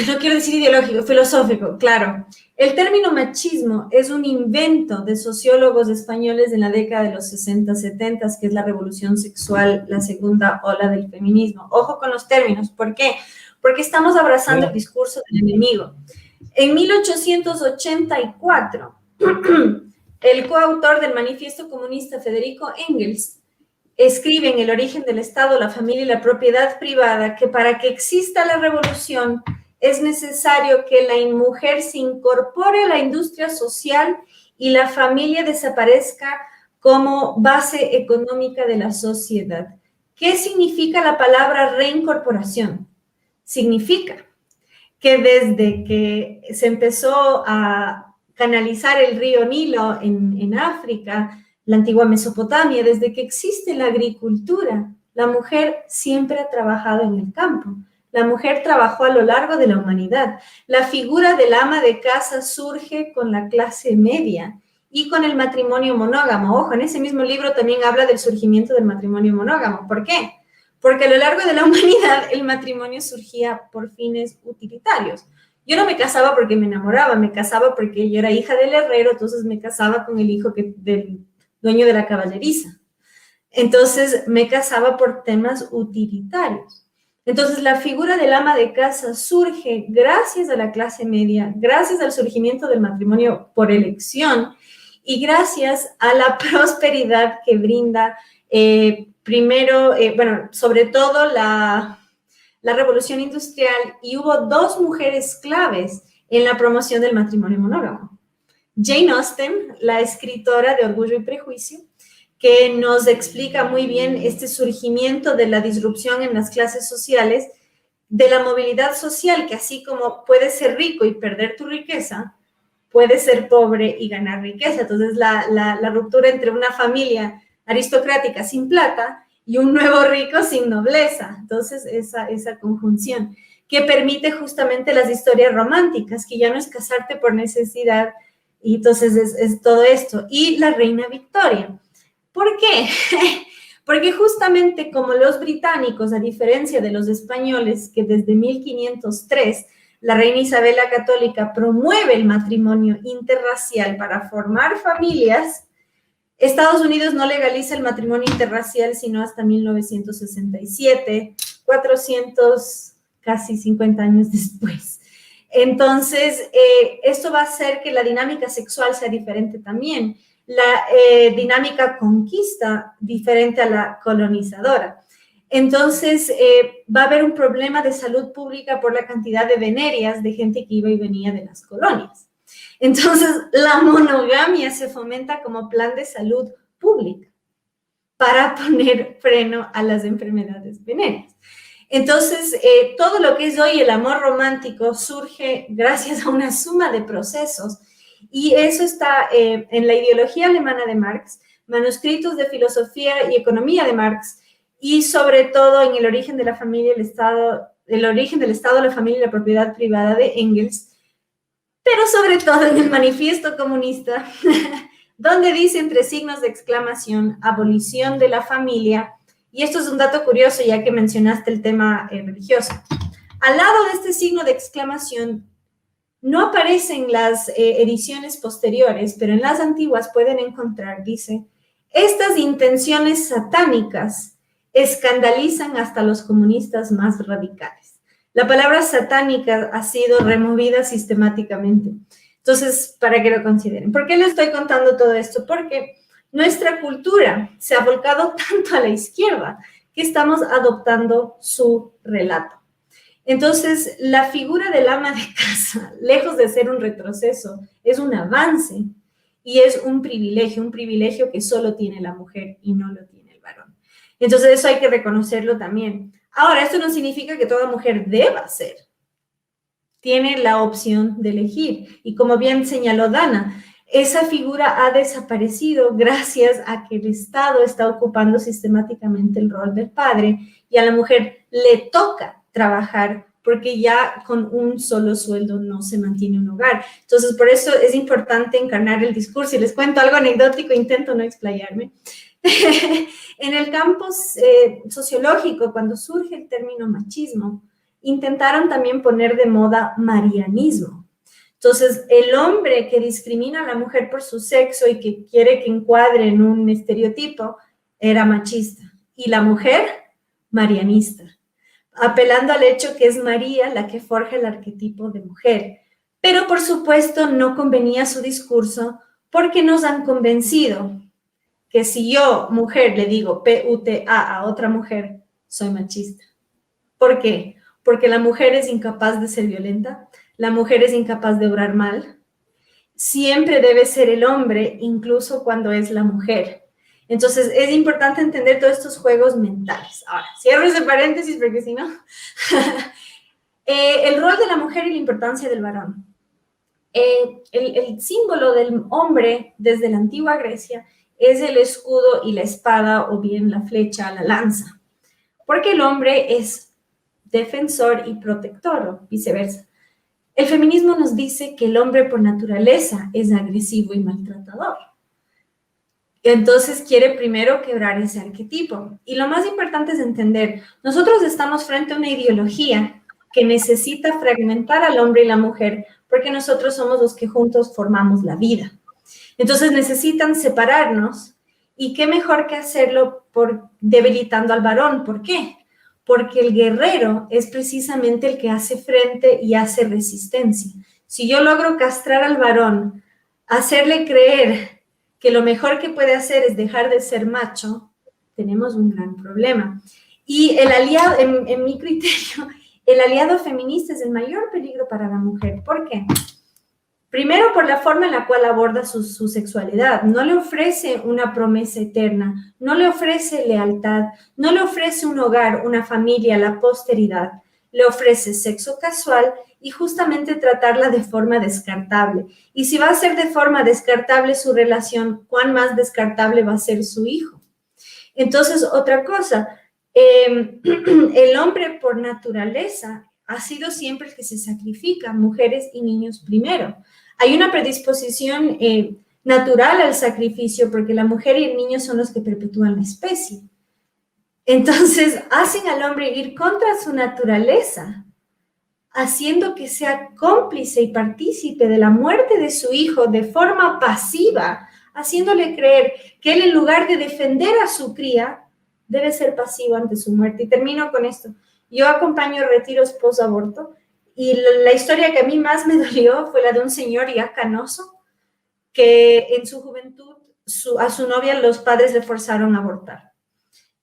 no quiero decir ideológico, filosófico, claro. El término machismo es un invento de sociólogos españoles en la década de los 60, 70, que es la revolución sexual, la segunda ola del feminismo. Ojo con los términos, ¿por qué? Porque estamos abrazando el discurso del enemigo. En 1884, el coautor del Manifiesto Comunista, Federico Engels, escribe en El origen del Estado, la familia y la propiedad privada que para que exista la revolución es necesario que la mujer se incorpore a la industria social y la familia desaparezca como base económica de la sociedad. ¿Qué significa la palabra reincorporación? Significa que desde que se empezó a canalizar el río Nilo en África, la antigua Mesopotamia, desde que existe la agricultura, la mujer siempre ha trabajado en el campo. La mujer trabajó a lo largo de la humanidad. La figura del ama de casa surge con la clase media y con el matrimonio monógamo. Ojo, en ese mismo libro también habla del surgimiento del matrimonio monógamo. ¿Por qué? Porque a lo largo de la humanidad el matrimonio surgía por fines utilitarios. Yo no me casaba porque me enamoraba, me casaba porque yo era hija del herrero, entonces me casaba con el hijo del dueño de la caballeriza. Entonces me casaba por temas utilitarios. Entonces la figura del ama de casa surge gracias a la clase media, gracias al surgimiento del matrimonio por elección y gracias a la prosperidad que brinda primero, sobre todo la revolución industrial, y hubo dos mujeres claves en la promoción del matrimonio monógamo. Jane Austen, la escritora de Orgullo y Prejuicio, que nos explica muy bien este surgimiento de la disrupción en las clases sociales, de la movilidad social, que así como puedes ser rico y perder tu riqueza, puedes ser pobre y ganar riqueza. Entonces, la ruptura entre una familia aristocrática sin plata y un nuevo rico sin nobleza. Entonces, esa conjunción que permite justamente las historias románticas, que ya no es casarte por necesidad, Y entonces es todo esto. Y la reina Victoria. ¿Por qué? Porque justamente como los británicos, a diferencia de los españoles, que desde 1503 la reina Isabel la Católica promueve el matrimonio interracial para formar familias, Estados Unidos no legaliza el matrimonio interracial sino hasta 1967, 400, casi 50 años después. Entonces, esto va a hacer que la dinámica sexual sea diferente también. La dinámica conquista diferente a la colonizadora. Entonces, va a haber un problema de salud pública por la cantidad de venerias de gente que iba y venía de las colonias. Entonces, la monogamia se fomenta como plan de salud pública para poner freno a las enfermedades venéreas. Entonces, todo lo que es hoy el amor romántico surge gracias a una suma de procesos. Y eso está en la ideología alemana de Marx, manuscritos de filosofía y economía de Marx, y sobre todo en el origen de la familia, el origen del Estado, la familia y la propiedad privada de Engels, pero sobre todo en el manifiesto comunista, donde dice entre signos de exclamación, abolición de la familia, y esto es un dato curioso ya que mencionaste el tema religioso. Al lado de este signo de exclamación, no aparecen las ediciones posteriores, pero en las antiguas pueden encontrar, dice, estas intenciones satánicas escandalizan hasta los comunistas más radicales. La palabra satánica ha sido removida sistemáticamente. Entonces, para que lo consideren. ¿Por qué les estoy contando todo esto? Porque nuestra cultura se ha volcado tanto a la izquierda que estamos adoptando su relato. Entonces, la figura del ama de casa, lejos de ser un retroceso, es un avance y es un privilegio que solo tiene la mujer y no lo tiene el varón. Entonces, eso hay que reconocerlo también. Ahora, esto no significa que toda mujer deba ser. Tiene la opción de elegir. Y como bien señaló Dana, esa figura ha desaparecido gracias a que el Estado está ocupando sistemáticamente el rol del padre y a la mujer le toca trabajar porque ya con un solo sueldo no se mantiene un hogar. Entonces, por eso es importante encarnar el discurso. Y les cuento algo anecdótico, intento no explayarme. En el campo sociológico, cuando surge el término machismo, intentaron también poner de moda marianismo. Entonces, el hombre que discrimina a la mujer por su sexo y que quiere que encuadre en un estereotipo era machista. Y la mujer, marianista, apelando al hecho que es María la que forja el arquetipo de mujer. Pero, por supuesto, no convenía su discurso porque nos han convencido que si yo, mujer, le digo P-U-T-A a otra mujer, soy machista. ¿Por qué? Porque la mujer es incapaz de ser violenta, la mujer es incapaz de obrar mal. Siempre debe ser el hombre, incluso cuando es la mujer. Entonces, es importante entender todos estos juegos mentales. Ahora, cierro ese paréntesis porque si no... el rol de la mujer y la importancia del varón. El símbolo del hombre desde la antigua Grecia es el escudo y la espada o bien la flecha, la lanza. Porque el hombre es defensor y protector o viceversa. El feminismo nos dice que el hombre por naturaleza es agresivo y maltratador. Entonces quiere primero quebrar ese arquetipo. Y lo más importante es entender, nosotros estamos frente a una ideología que necesita fragmentar al hombre y la mujer porque nosotros somos los que juntos formamos la vida. Entonces necesitan separarnos y qué mejor que hacerlo debilitando al varón. ¿Por qué? Porque el guerrero es precisamente el que hace frente y hace resistencia. Si yo logro castrar al varón, hacerle creer que lo mejor que puede hacer es dejar de ser macho, tenemos un gran problema. Y el aliado, en mi criterio, el aliado feminista es el mayor peligro para la mujer. ¿Por qué? Primero, por la forma en la cual aborda su sexualidad. No le ofrece una promesa eterna, no le ofrece lealtad, no le ofrece un hogar, una familia, la posteridad. Le ofrece sexo casual y justamente tratarla de forma descartable. Y si va a ser de forma descartable su relación, ¿cuán más descartable va a ser su hijo? Entonces, otra cosa, el hombre por naturaleza ha sido siempre el que se sacrifica, mujeres y niños primero. Hay una predisposición natural al sacrificio porque la mujer y el niño son los que perpetúan la especie. Entonces hacen al hombre ir contra su naturaleza, haciendo que sea cómplice y partícipe de la muerte de su hijo de forma pasiva, haciéndole creer que él, en lugar de defender a su cría, debe ser pasivo ante su muerte. Y termino con esto. Yo acompaño retiros post-aborto y la historia que a mí más me dolió fue la de un señor ya canoso que en su juventud a su novia los padres le forzaron a abortar.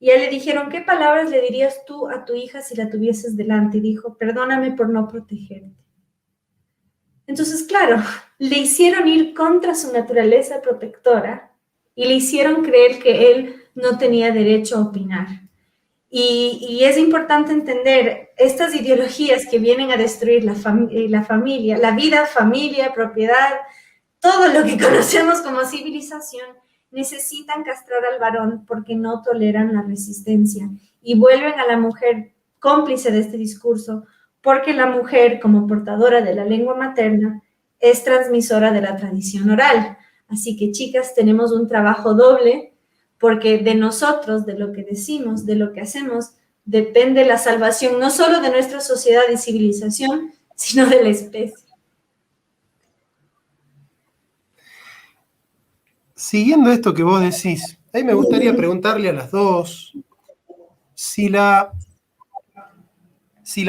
Y a él le dijeron, ¿qué palabras le dirías tú a tu hija si la tuvieses delante? Y dijo, perdóname por no protegerte. Entonces, claro, le hicieron ir contra su naturaleza protectora y le hicieron creer que él no tenía derecho a opinar. Y es importante entender estas ideologías que vienen a destruir la familia, la vida, familia, propiedad, todo lo que conocemos como civilización, necesitan castrar al varón porque no toleran la resistencia y vuelven a la mujer cómplice de este discurso porque la mujer, como portadora de la lengua materna, es transmisora de la tradición oral. Así que, chicas, tenemos un trabajo doble porque de nosotros, de lo que decimos, de lo que hacemos, depende la salvación no solo de nuestra sociedad y civilización, sino de la especie. Siguiendo esto que vos decís, ahí me gustaría preguntarle a las dos si la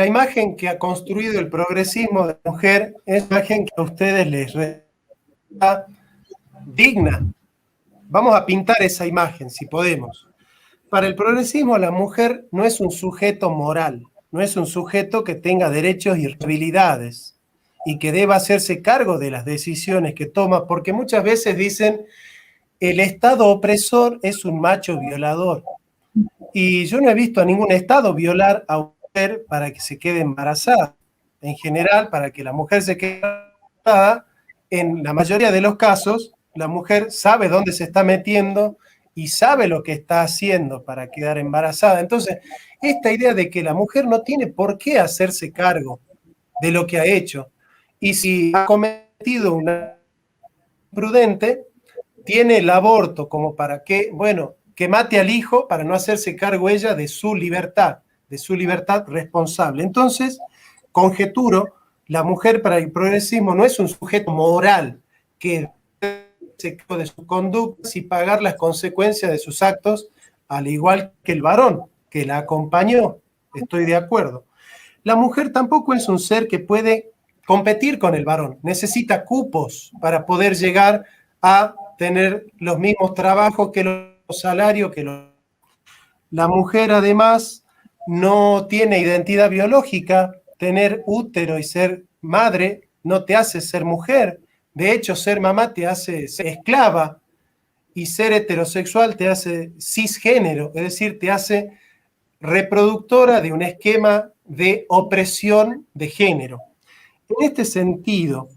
imagen que ha construido el progresismo de la mujer es una imagen que a ustedes les resulta digna. Vamos a pintar esa imagen, si podemos. Para el progresismo, la mujer no es un sujeto moral, no es un sujeto que tenga derechos y responsabilidades y que deba hacerse cargo de las decisiones que toma, porque muchas veces dicen el Estado opresor es un macho violador. Y yo no he visto a ningún Estado violar a una mujer para que se quede embarazada. En general, para que la mujer se quede embarazada, en la mayoría de los casos, la mujer sabe dónde se está metiendo y sabe lo que está haciendo para quedar embarazada. Entonces, esta idea de que la mujer no tiene por qué hacerse cargo de lo que ha hecho, y si ha cometido una imprudente, tiene el aborto como para que, bueno, que mate al hijo para no hacerse cargo ella de su libertad responsable. Entonces, conjeturo, la mujer para el progresismo no es un sujeto moral que se carga de sus conductas y pagar las consecuencias de sus actos, al igual que el varón que la acompañó. Estoy de acuerdo. La mujer tampoco es un ser que puede competir con el varón. Necesita cupos para poder llegar a tener los mismos trabajos que los salarios que los... La mujer además no tiene identidad biológica. Tener útero y ser madre no te hace ser mujer. De hecho, ser mamá te hace ser esclava y ser heterosexual te hace cisgénero, es decir, te hace reproductora de un esquema de opresión de género. En este sentido,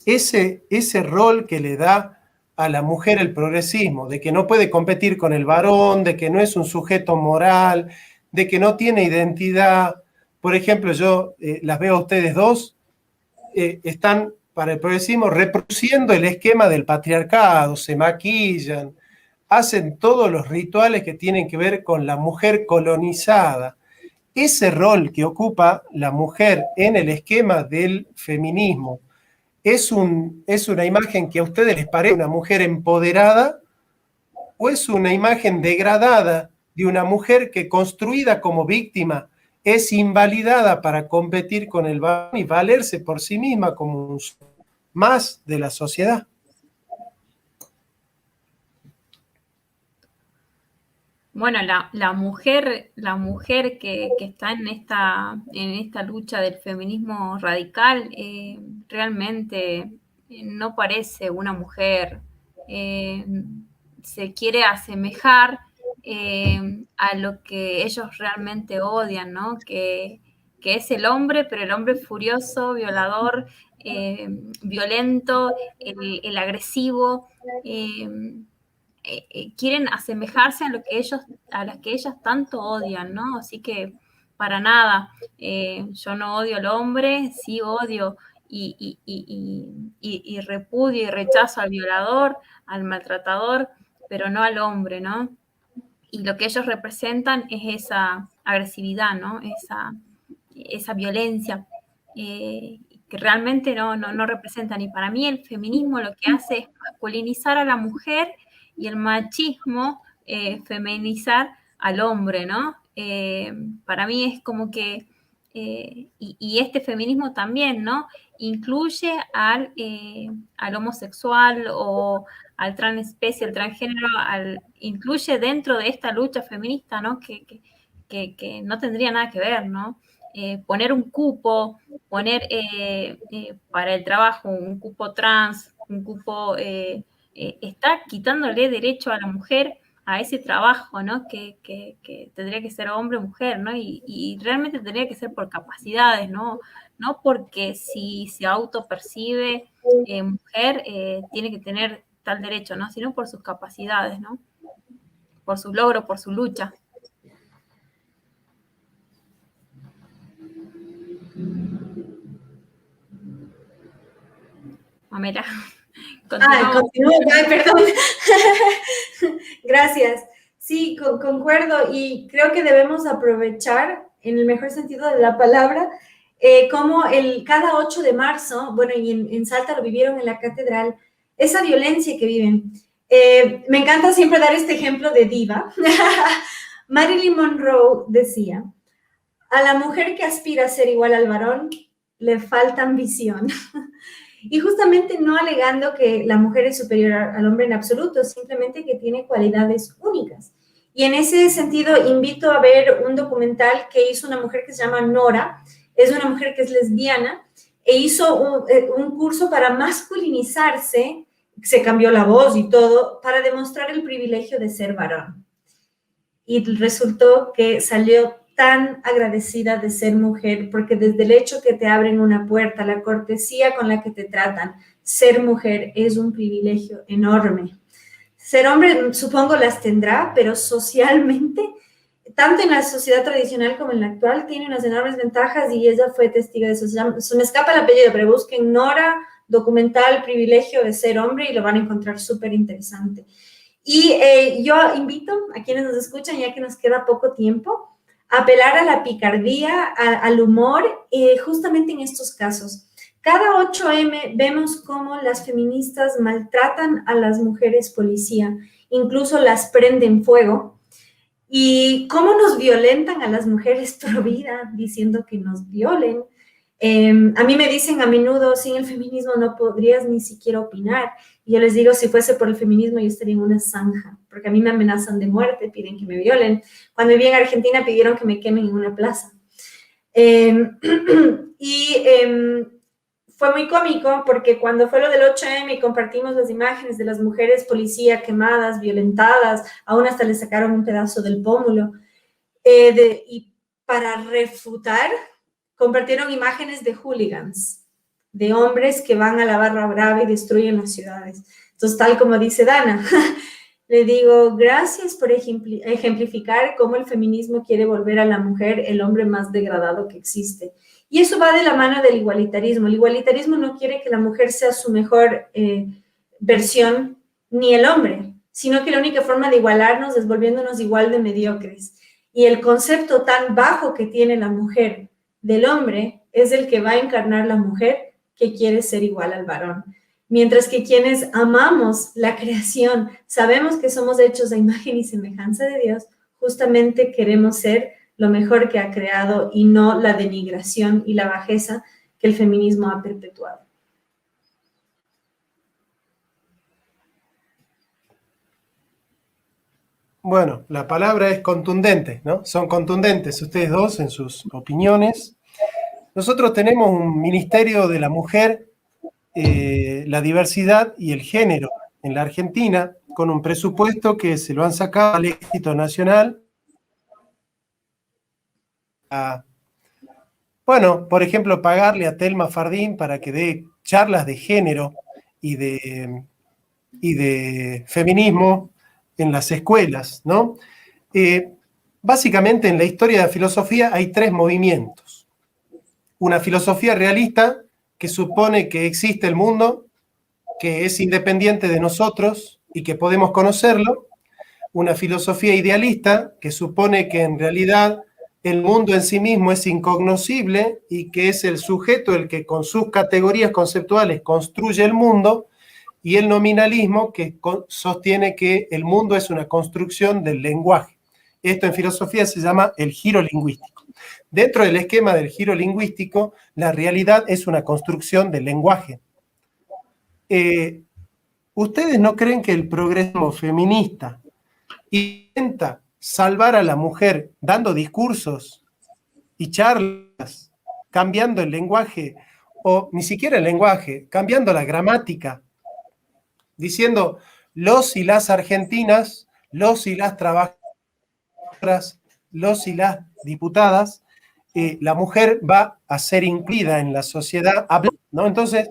ese rol que le da a la mujer el progresismo, de que no puede competir con el varón, de que no es un sujeto moral, de que no tiene identidad. Por ejemplo, yo las veo a ustedes dos, están para el progresismo reproduciendo el esquema del patriarcado, se maquillan, hacen todos los rituales que tienen que ver con la mujer colonizada. Ese rol que ocupa la mujer en el esquema del feminismo, ¿es una imagen que a ustedes les parece una mujer empoderada o es una imagen degradada de una mujer que, construida como víctima, es invalidada para competir con el varón y valerse por sí misma como un más de la sociedad? Bueno, la mujer que está en esta lucha del feminismo radical realmente no parece una mujer. Se quiere asemejar a lo que ellos realmente odian, ¿no? Que es el hombre, pero el hombre furioso, violador, violento, el agresivo. Quieren asemejarse a las que ellas tanto odian, ¿no? Así que para nada, yo no odio al hombre, sí odio y repudio y rechazo al violador, al maltratador, pero no al hombre, ¿no? Y lo que ellos representan es esa agresividad, ¿no? Esa violencia que realmente no representan. Y para mí el feminismo lo que hace es masculinizar a la mujer y el machismo feminizar al hombre, ¿no? Para mí es como que, y este feminismo también, ¿no? Incluye al homosexual o al transespecie, al transgénero, incluye dentro de esta lucha feminista, ¿no? Que no tendría nada que ver, ¿no? Poner un cupo, poner para el trabajo un cupo trans, un cupo, está quitándole derecho a la mujer a ese trabajo, ¿no? Que tendría que ser hombre o mujer, ¿no? Y realmente tendría que ser por capacidades, ¿no? No porque si se autopercibe mujer, tiene que tener tal derecho, ¿no? Sino por sus capacidades, ¿no? Por sus logros, por su lucha. Pamela, continúo. Ay, perdón. Gracias. Sí, concuerdo y creo que debemos aprovechar, en el mejor sentido de la palabra, como cada 8 de marzo, bueno, y en Salta lo vivieron en la catedral, esa violencia que viven. Me encanta siempre dar este ejemplo de diva. Marilyn Monroe decía, a la mujer que aspira a ser igual al varón, le falta ambición. Y justamente no alegando que la mujer es superior al hombre en absoluto, simplemente que tiene cualidades únicas. Y en ese sentido, invito a ver un documental que hizo una mujer que se llama Nora, es una mujer que es lesbiana, e hizo un curso para masculinizarse, se cambió la voz y todo, para demostrar el privilegio de ser varón. Y resultó que salió tan agradecida de ser mujer, porque desde el hecho que te abren una puerta, la cortesía con la que te tratan, ser mujer es un privilegio enorme. Ser hombre, supongo, las tendrá, pero socialmente, tanto en la sociedad tradicional como en la actual, tiene unas enormes ventajas y ella fue testigo de eso. Se me escapa el apellido, pero busquen Nora, documental, privilegio de ser hombre y lo van a encontrar súper interesante. Y yo invito a quienes nos escuchan, ya que nos queda poco tiempo, apelar a la picardía, al humor, justamente en estos casos. Cada 8M vemos cómo las feministas maltratan a las mujeres policía, incluso las prenden fuego, y cómo nos violentan a las mujeres pro vida, diciendo que nos violen. A mí me dicen a menudo, sin el feminismo no podrías ni siquiera opinar. Y yo les digo, si fuese por el feminismo yo estaría en una zanja, porque a mí me amenazan de muerte, piden que me violen. Cuando viví en Argentina pidieron que me quemen en una plaza. Fue muy cómico porque cuando fue lo del 8M y compartimos las imágenes de las mujeres policía quemadas, violentadas, aún hasta le sacaron un pedazo del pómulo. Y para refutar, compartieron imágenes de hooligans, de hombres que van a la barra brava y destruyen las ciudades. Entonces, tal como dice Dana, le digo, gracias por ejemplificar cómo el feminismo quiere volver a la mujer el hombre más degradado que existe. Y eso va de la mano del igualitarismo. El igualitarismo no quiere que la mujer sea su mejor versión, ni el hombre, sino que la única forma de igualarnos es volviéndonos igual de mediocres. Y el concepto tan bajo que tiene la mujer del hombre es el que va a encarnar la mujer que quiere ser igual al varón. Mientras que quienes amamos la creación, sabemos que somos hechos a imagen y semejanza de Dios, justamente queremos ser lo mejor que ha creado y no la denigración y la bajeza que el feminismo ha perpetuado. Bueno, la palabra es contundente, ¿no? Son contundentes ustedes dos en sus opiniones. Nosotros tenemos un Ministerio de la Mujer, la Diversidad y el Género en la Argentina, con un presupuesto que se lo han sacado al éxito nacional. Bueno, por ejemplo, pagarle a Telma Fardín para que dé charlas de género y de feminismo en las escuelas, ¿no? Básicamente en la historia de la filosofía hay tres movimientos. Una filosofía realista, que supone que existe el mundo, que es independiente de nosotros y que podemos conocerlo, una filosofía idealista que supone que en realidad el mundo en sí mismo es incognoscible y que es el sujeto el que con sus categorías conceptuales construye el mundo, y el nominalismo que sostiene que el mundo es una construcción del lenguaje. Esto en filosofía se llama el giro lingüístico. Dentro del esquema del giro lingüístico, la realidad es una construcción del lenguaje. ¿Ustedes no creen que el progresismo feminista intenta salvar a la mujer dando discursos y charlas, cambiando el lenguaje, o ni siquiera el lenguaje, cambiando la gramática, diciendo los y las argentinas, los y las trabajadoras, los y las diputadas, la mujer va a ser incluida en la sociedad, ¿no? Entonces,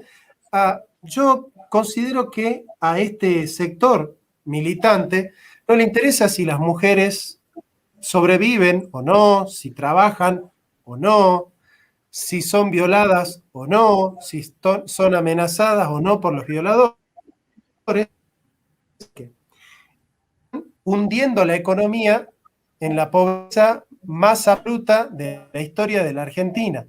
yo considero que a este sector militante no le interesa si las mujeres sobreviven o no, si trabajan o no, si son violadas o no, si son amenazadas o no por los violadores, hundiendo la economía en la pobreza más absoluta de la historia de la Argentina.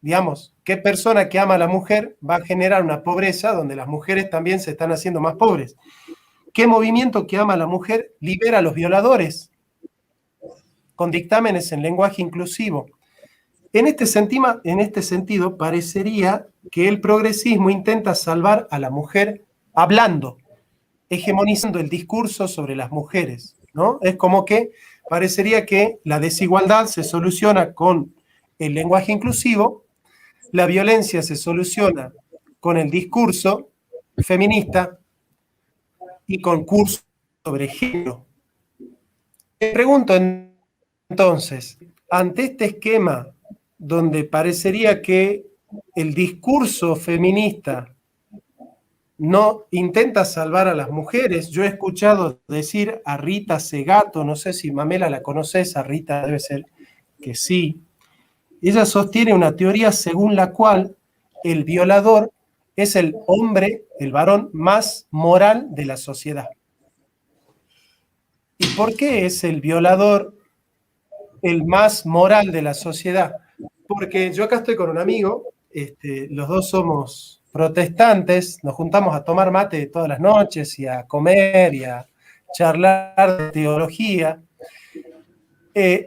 Digamos, ¿qué persona que ama a la mujer va a generar una pobreza donde las mujeres también se están haciendo más pobres? ¿Qué movimiento que ama a la mujer libera a los violadores con dictámenes en lenguaje inclusivo? En este sentido, parecería que el progresismo intenta salvar a la mujer hablando, hegemonizando el discurso sobre las mujeres, ¿no? Es como que parecería que la desigualdad se soluciona con el lenguaje inclusivo, la violencia se soluciona con el discurso feminista y con cursos sobre género. Me pregunto entonces, ante este esquema donde parecería que el discurso feminista no intenta salvar a las mujeres, yo he escuchado decir a Rita Segato, no sé si Mamela la conoces, a Rita debe ser que sí, ella sostiene una teoría según la cual el violador es el hombre, el varón más moral de la sociedad. ¿Y por qué es el violador el más moral de la sociedad? Porque yo acá estoy con un amigo, los dos somos protestantes, nos juntamos a tomar mate todas las noches y a comer y a charlar de teología.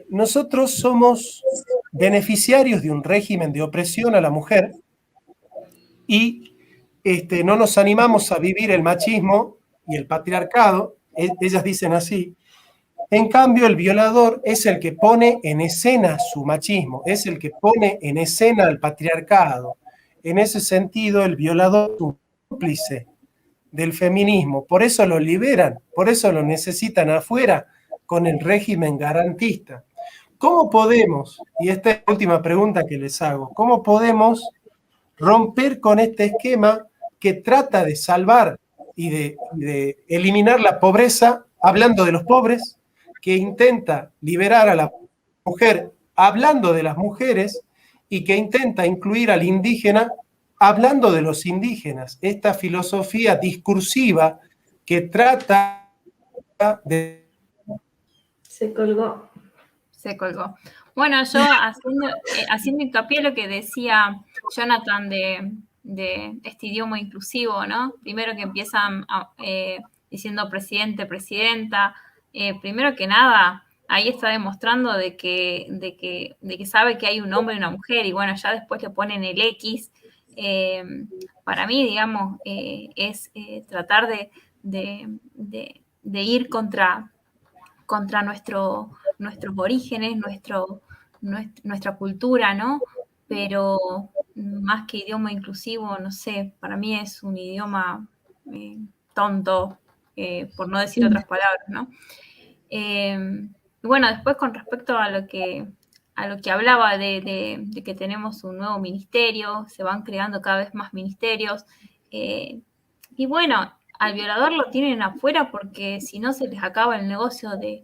Nosotros somos beneficiarios de un régimen de opresión a la mujer y no nos animamos a vivir el machismo y el patriarcado, ellas dicen así. En cambio, el violador es el que pone en escena su machismo, es el que pone en escena el patriarcado. En ese sentido, el violador es un cómplice del feminismo, por eso lo liberan, por eso lo necesitan afuera con el régimen garantista. ¿Cómo podemos, y esta es la última pregunta que les hago, cómo podemos romper con este esquema que trata de salvar y de eliminar la pobreza hablando de los pobres, que intenta liberar a la mujer hablando de las mujeres y que intenta incluir al indígena hablando de los indígenas? Esta filosofía discursiva que trata de... Se colgó. Se colgó. Bueno, yo haciendo hincapié en lo que decía Jonathan de este idioma inclusivo, ¿no? Primero que empiezan diciendo presidente, presidenta. Primero que nada, ahí está demostrando de que sabe que hay un hombre y una mujer, y bueno, ya después le ponen el X. Para mí, digamos, es tratar de ir contra nuestros orígenes, nuestra cultura, ¿no? Pero más que idioma inclusivo, no sé, para mí es un idioma tonto, por no decir otras palabras, ¿no? Bueno, después con respecto a lo que hablaba de que tenemos un nuevo ministerio, se van creando cada vez más ministerios, y bueno, al violador lo tienen afuera porque si no se les acaba el negocio de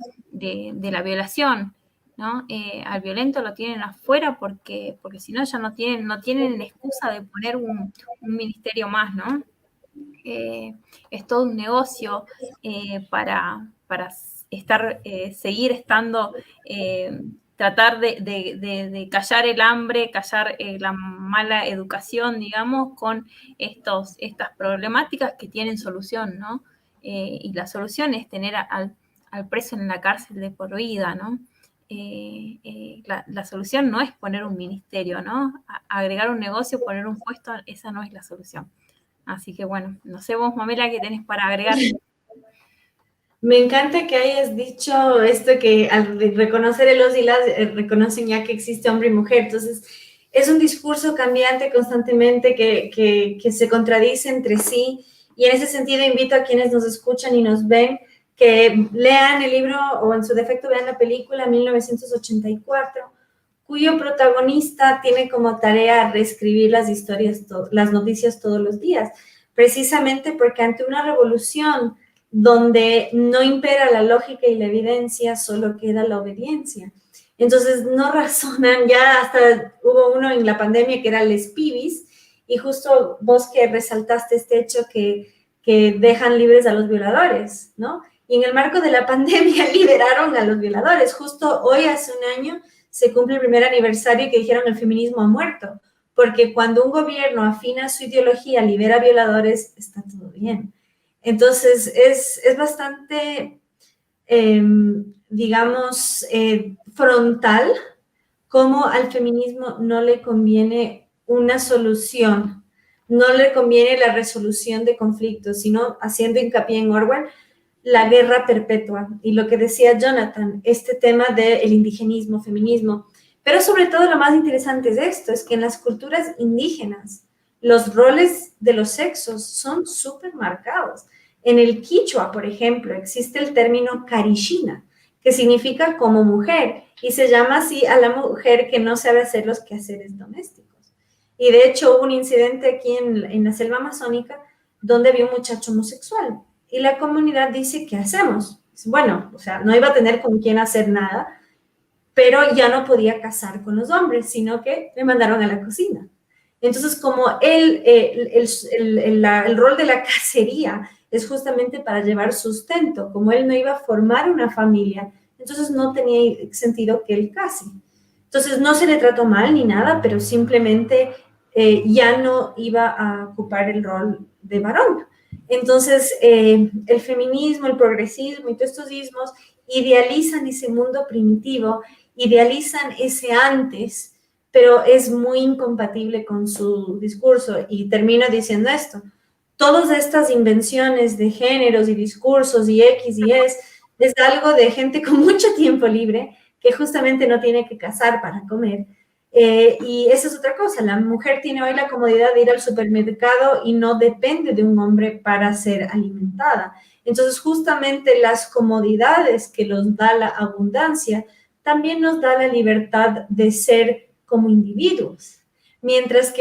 la violación. ¿no? Al violento lo tienen afuera porque si no ya no tienen excusa de poner un ministerio más, ¿no? Es todo un negocio para seguir estando, tratar de callar el hambre, callar la mala educación, digamos, con estas problemáticas que tienen solución, ¿no? Y la solución es tener al preso en la cárcel de por vida, ¿no? La solución no es poner un ministerio, ¿no? Agregar un negocio, poner un puesto, esa no es la solución. Así que bueno, no sé vos, Mamela, ¿qué tenés para agregar? Me encanta que hayas dicho esto, que al reconocer el los y las reconocen ya que existe hombre y mujer. Entonces, es un discurso cambiante constantemente que se contradice entre sí. Y en ese sentido invito a quienes nos escuchan y nos ven que lean el libro o en su defecto vean la película 1984, cuyo protagonista tiene como tarea reescribir las historias, las noticias todos los días, precisamente porque ante una revolución donde no impera la lógica y la evidencia, solo queda la obediencia. Entonces no razonan, ya hasta hubo uno en la pandemia que era les pibis, y justo vos que resaltaste este hecho que dejan libres a los violadores, ¿no? Y en el marco de la pandemia liberaron a los violadores. Justo hoy, hace un año, se cumple el primer aniversario que dijeron el feminismo ha muerto, porque cuando un gobierno afina su ideología, libera violadores, está todo bien. Entonces, es bastante, digamos, frontal cómo al feminismo no le conviene una solución, no le conviene la resolución de conflictos, sino, haciendo hincapié en Orwell, la guerra perpetua. Y lo que decía Jonathan, este tema del indigenismo, feminismo, pero sobre todo lo más interesante es esto, es que en las culturas indígenas los roles de los sexos son súper marcados. En el quichua, por ejemplo, existe el término carishina, que significa como mujer, y se llama así a la mujer que no sabe hacer los quehaceres domésticos. Y de hecho hubo un incidente aquí en la selva amazónica donde había un muchacho homosexual, y la comunidad dice, ¿qué hacemos? Bueno, o sea, no iba a tener con quién hacer nada, pero ya no podía casar con los hombres, sino que le mandaron a la cocina. Entonces, como el rol de la cacería es justamente para llevar sustento, como él no iba a formar una familia, entonces no tenía sentido que él case. Entonces, no se le trató mal ni nada, pero simplemente ya no iba a ocupar el rol de varón. Entonces, el feminismo, el progresismo y todos estos ismos idealizan ese mundo primitivo, idealizan ese antes, pero es muy incompatible con su discurso. Y termino diciendo esto. Todas estas invenciones de géneros y discursos y X y es algo de gente con mucho tiempo libre que justamente no tiene que cazar para comer. Y esa es otra cosa, la mujer tiene hoy la comodidad de ir al supermercado y no depende de un hombre para ser alimentada. Entonces, justamente las comodidades que nos da la abundancia también nos da la libertad de ser como individuos. Mientras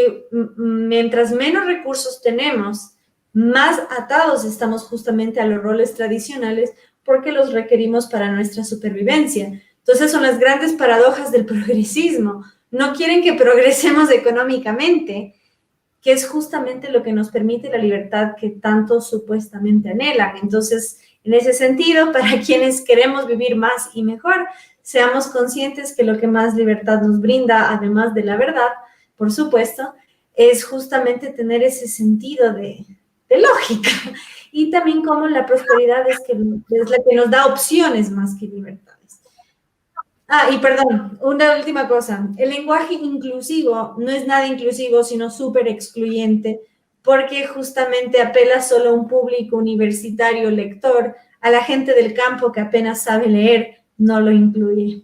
menos recursos tenemos, más atados estamos justamente a los roles tradicionales porque los requerimos para nuestra supervivencia. Entonces, son las grandes paradojas del progresismo. No quieren que progresemos económicamente, que es justamente lo que nos permite la libertad que tanto supuestamente anhelan. Entonces, en ese sentido, para quienes queremos vivir más y mejor, seamos conscientes que lo que más libertad nos brinda, además de la verdad, por supuesto, es justamente tener ese sentido de lógica. Y también como la prosperidad es la que nos da opciones más que libertades. Ah, y perdón, una última cosa. El lenguaje inclusivo no es nada inclusivo, sino súper excluyente, porque justamente apela solo a un público universitario lector, a la gente del campo que apenas sabe leer, no lo incluye.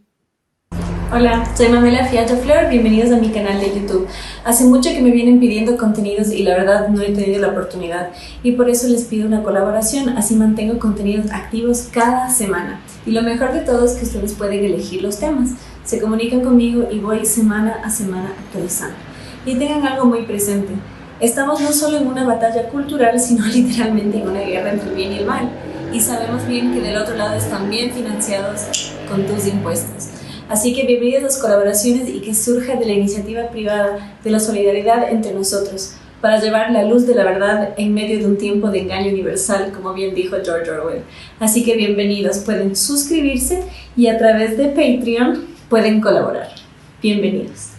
Hola, soy Mamela Fiato Flor, bienvenidos a mi canal de YouTube. Hace mucho que me vienen pidiendo contenidos y la verdad no he tenido la oportunidad y por eso les pido una colaboración, así mantengo contenidos activos cada semana. Y lo mejor de todo es que ustedes pueden elegir los temas, se comunican conmigo y voy semana a semana actualizando. Y tengan algo muy presente, estamos no solo en una batalla cultural, sino literalmente en una guerra entre el bien y el mal. Y sabemos bien que del otro lado están bien financiados con tus impuestos. Así que bienvenidas las colaboraciones y que surja de la iniciativa privada, de la solidaridad entre nosotros, para llevar la luz de la verdad en medio de un tiempo de engaño universal, como bien dijo George Orwell. Así que bienvenidos, pueden suscribirse y a través de Patreon pueden colaborar. Bienvenidos.